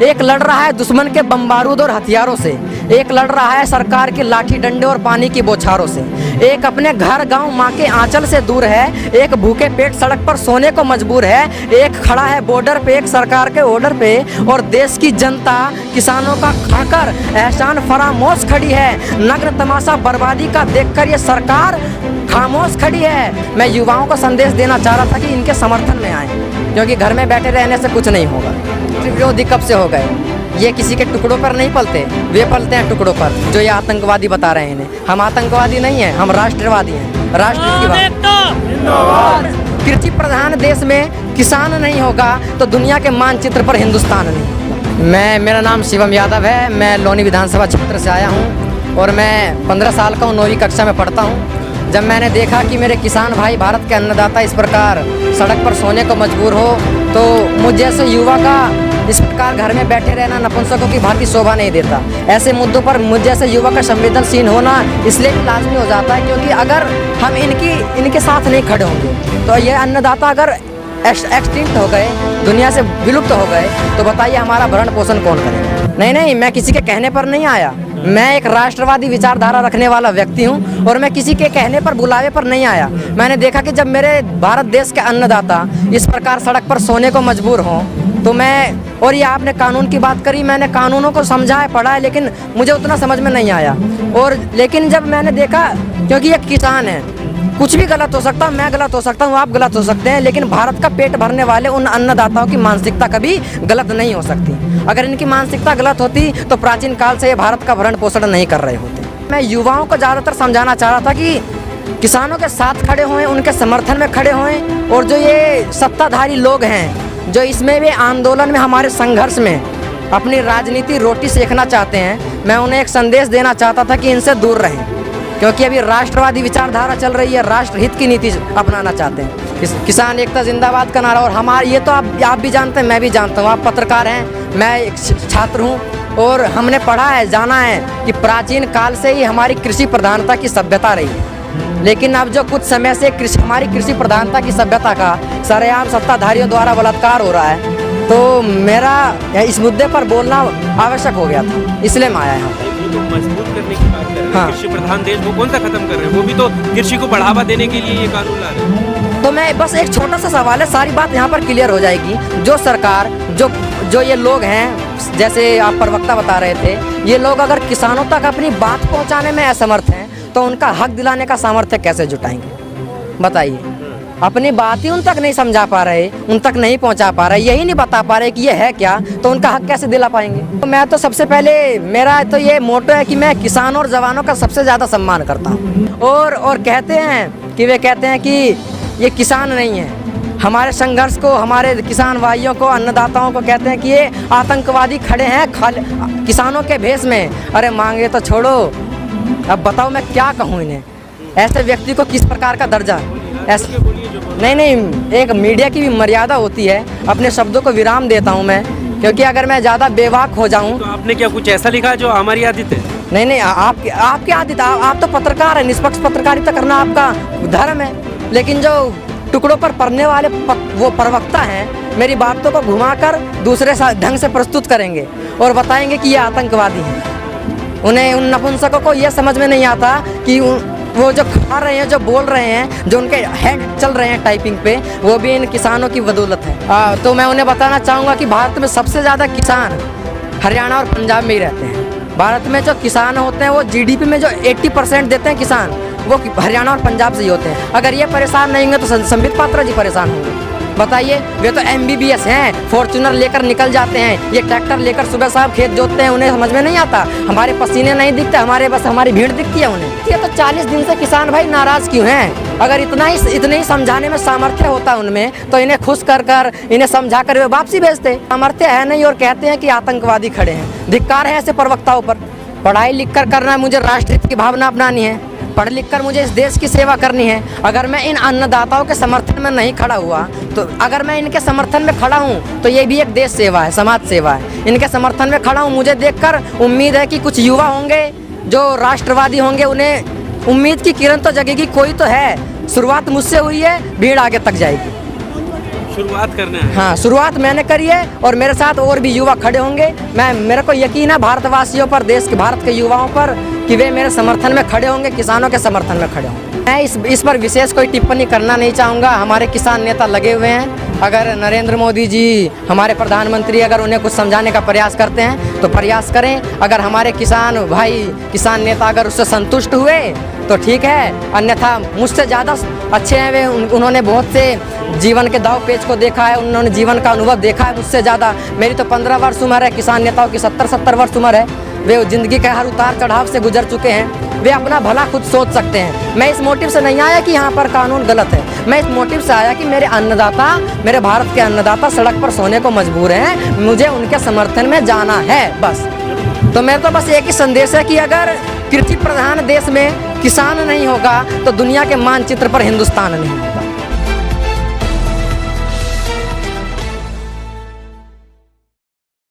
एक लड़ रहा है दुश्मन के बम बारूद और हथियारों से, एक लड़ रहा है सरकार के लाठी डंडे और पानी की बौछारों से, एक अपने घर गांव माँ के आंचल से दूर है, एक भूखे पेट सड़क पर सोने को मजबूर है, एक खड़ा है बॉर्डर पे एक सरकार के ऑर्डर पे, और देश की जनता किसानों का खाकर एहसान फरामोश खड़ी है। नग्न तमाशा बर्बादी का देखकर ये सरकार खामोश खड़ी है। मैं युवाओं को संदेश देना चाह रहा था कि इनके समर्थन में आए, क्योंकि घर में बैठे रहने से कुछ नहीं होगा। विरोधी कब से हो गए, ये किसी के टुकड़ों पर नहीं पलते, वे पलते हैं टुकड़ों पर, जो ये आतंकवादी बता रहे हैं इन्हें। हम आतंकवादी नहीं हैं, हम राष्ट्रवादी हैं। राष्ट्र की बात, कृषि प्रधान देश में किसान नहीं होगा तो दुनिया के मानचित्र पर हिंदुस्तान नहीं। मेरा नाम शिवम यादव है, मैं लोनी विधानसभा क्षेत्र से आया हूँ और मैं 15 साल का हूँ, 9वीं कक्षा में पढ़ता हूँ। जब मैंने देखा कि मेरे किसान भाई भारत के अन्नदाता इस प्रकार सड़क पर सोने को मजबूर हो, तो मुझ जैसे युवा का इस प्रकार घर में बैठे रहना नपुंसकों की भांति शोभा नहीं देता। ऐसे मुद्दों पर मुझ जैसे युवा का संवेदनशील होना इसलिए भी लाजमी हो जाता है, क्योंकि अगर हम इनके साथ नहीं खड़े होंगे तो ये अन्नदाता अगर एक्सटिंक्ट हो गए, दुनिया से विलुप्त हो गए, तो बताइए हमारा भरण पोषण कौन करेगा। नहीं, मैं किसी के कहने पर नहीं आया, मैं एक राष्ट्रवादी विचारधारा रखने वाला व्यक्ति हूं और मैं किसी के कहने पर बुलावे पर नहीं आया। मैंने देखा कि जब मेरे भारत देश के अन्नदाता इस प्रकार सड़क पर सोने को मजबूर हों, तो मैं, और ये आपने कानून की बात करी, मैंने कानूनों को समझा है, पढ़ा है, लेकिन मुझे उतना समझ में नहीं आया। और लेकिन जब मैंने देखा, क्योंकि ये किसान है, कुछ भी गलत हो सकता है, मैं गलत हो सकता हूँ, आप गलत हो सकते हैं, लेकिन भारत का पेट भरने वाले उन अन्नदाताओं की मानसिकता कभी गलत नहीं हो सकती। अगर इनकी मानसिकता गलत होती तो प्राचीन काल से ये भारत का भरण पोषण नहीं कर रहे होते। मैं युवाओं को ज़्यादातर समझाना चाह रहा था कि किसानों के साथ खड़े होएं, उनके समर्थन में खड़े होएं, और जो ये सत्ताधारी लोग हैं जो इसमें भी आंदोलन में, हमारे संघर्ष में अपनी राजनीति रोटी सेकना चाहते हैं, मैं उन्हें एक संदेश देना चाहता था कि इनसे दूर रहें, क्योंकि अभी राष्ट्रवादी विचारधारा चल रही है, राष्ट्रहित की नीति अपनाना चाहते हैं। किसान एकता जिंदाबाद का नारा, और हमारे ये तो आप भी जानते हैं, मैं भी जानता हूँ, आप पत्रकार हैं, मैं एक छात्र हूँ, और हमने पढ़ा है, जाना है कि प्राचीन काल से ही हमारी कृषि प्रधानता की सभ्यता रही है। लेकिन अब जो कुछ समय से हमारी कृषि प्रधानता की सभ्यता का सरेआम सत्ताधारियों द्वारा बलात्कार हो रहा है, तो मेरा इस मुद्दे पर बोलना आवश्यक हो गया था, इसलिए मैं आया यहाँ। तो मजबूत करने की बात कर रहे हैं, कृषि प्रधान देश वो कौन सा खत्म कर रहे हैं, वो भी तो कृषि को बढ़ावा देने के लिए ये कानून ला रहे हैं। तो मैं बस एक छोटा सा सवाल है, सारी बात यहाँ पर क्लियर हो जाएगी। जो सरकार, जो ये लोग हैं, जैसे आप प्रवक्ता बता रहे थे, ये लोग अगर किसानों तक अपनी बात पहुँचाने में असमर्थ हैं, तो उनका हक दिलाने का सामर्थ्य कैसे जुटाएंगे, बताइए। अपनी बात ही उन तक नहीं समझा पा रहे, उन तक नहीं पहुंचा पा रहे, यही नहीं बता पा रहे कि ये है क्या, तो उनका हक कैसे दिला पाएंगे। तो मैं तो सबसे पहले, मेरा तो ये मोटो है कि मैं किसानों और जवानों का सबसे ज़्यादा सम्मान करता हूँ। और कहते हैं कि वे कहते हैं कि ये किसान नहीं है, हमारे संघर्ष को, हमारे किसान भाइयों को, अन्नदाताओं को कहते हैं कि ये आतंकवादी खड़े हैं किसानों के भेष में। अरे मांगे तो छोड़ो, अब बताओ मैं क्या कहूँ इन्हें, ऐसे व्यक्ति को किस प्रकार का दर्जा। ऐसे नहीं, एक मीडिया की भी मर्यादा होती है, अपने शब्दों को विराम देता हूं मैं, क्योंकि अगर मैं ज़्यादा बेवाक हो जाऊं। तो आपने क्या कुछ ऐसा लिखा जो हमारी आदत है? नहीं, आपकी आदत, आप तो पत्रकार हैं, निष्पक्ष पत्रकारिता करना आपका धर्म है, लेकिन जो टुकड़ों पर पड़ने वाले वो प्रवक्ता हैं, मेरी बातों को घुमाकर दूसरे ढंग से प्रस्तुत करेंगे और बताएंगे कि ये आतंकवादी हैं। उन्हें, उन नपुंसकों को यह समझ में नहीं आता कि वो जो खा रहे हैं, जो बोल रहे हैं, जो उनके हेड चल रहे हैं टाइपिंग पे, वो भी इन किसानों की बदौलत है। तो मैं उन्हें बताना चाहूँगा कि भारत में सबसे ज़्यादा किसान हरियाणा और पंजाब में ही रहते हैं। भारत में जो किसान होते हैं वो जीडीपी में जो 80% देते हैं किसान, वो हरियाणा और पंजाब से ही होते हैं। अगर ये परेशान नहीं होंगे तो संबित पात्रा जी परेशान होंगे, बताइए। वे तो MBBS हैं, फॉर्च्यूनर लेकर निकल जाते हैं, ये ट्रैक्टर लेकर सुबह शाम खेत जोतते हैं, उन्हें समझ में नहीं आता, हमारे पसीने नहीं दिखते, हमारी भीड़ दिखती है उन्हें। ये तो 40 दिन से किसान भाई नाराज क्यों हैं? अगर इतने ही समझाने में सामर्थ्य होता उनमें, तो इन्हें खुश कर इन्हें समझा कर वे वापसी भेजते। सामर्थ्य है नहीं और कहते हैं कि आतंकवादी खड़े हैं। धिक्कार है ऐसे प्रवक्ताओं पर। पढ़ाई लिख कर करना, मुझे राष्ट्रहित की भावना अपनानी है, पढ़ लिख कर मुझे इस देश की सेवा करनी है। अगर मैं इन अन्नदाताओं के समर्थन में नहीं खड़ा हुआ, तो अगर मैं इनके समर्थन में खड़ा हूँ तो ये भी एक देश सेवा है, समाज सेवा है। इनके समर्थन में खड़ा हूँ, मुझे देखकर उम्मीद है कि कुछ युवा होंगे जो राष्ट्रवादी होंगे, उन्हें उम्मीद की किरण तो जगेगी, कोई तो है। शुरुआत मुझसे हुई है, भीड़ आगे तक जाएगी। शुरुआत करना है। हाँ, शुरुआत मैंने करी है और मेरे साथ और भी युवा खड़े होंगे। मेरे को यकीन है भारतवासियों पर, देश के भारत के युवाओं पर, कि वे मेरे समर्थन में खड़े होंगे, किसानों के समर्थन में खड़े होंगे। मैं इस पर विशेष कोई टिप्पणी करना नहीं चाहूँगा। हमारे किसान नेता लगे हुए हैं। अगर नरेंद्र मोदी जी हमारे प्रधानमंत्री अगर उन्हें कुछ समझाने का प्रयास करते हैं तो प्रयास करें। अगर हमारे किसान भाई, किसान नेता अगर उससे संतुष्ट हुए तो ठीक है, अन्यथा मुझसे ज़्यादा अच्छे हैं वे। उन्होंने बहुत से जीवन के दाव पेच को देखा है, उन्होंने जीवन का अनुभव देखा है मुझसे ज़्यादा। मेरी तो 15 वर्ष उम्र है, किसान नेताओं की 70-70 वर्ष उम्र है। वे ज़िंदगी के हर उतार चढ़ाव से गुजर चुके हैं। वे अपना भला खुद सोच सकते हैं। मैं इस मोटिव से नहीं आया कि यहाँ पर कानून गलत है। मैं इस मोटिव से आया कि मेरे अन्नदाता, मेरे भारत के अन्नदाता सड़क पर सोने को मजबूर हैं। मुझे उनके समर्थन में जाना है बस। तो मेरा तो बस एक ही संदेश है कि अगर कृषि प्रधान देश में किसान नहीं होगा तो दुनिया के मानचित्र पर हिंदुस्तान नहीं होगा।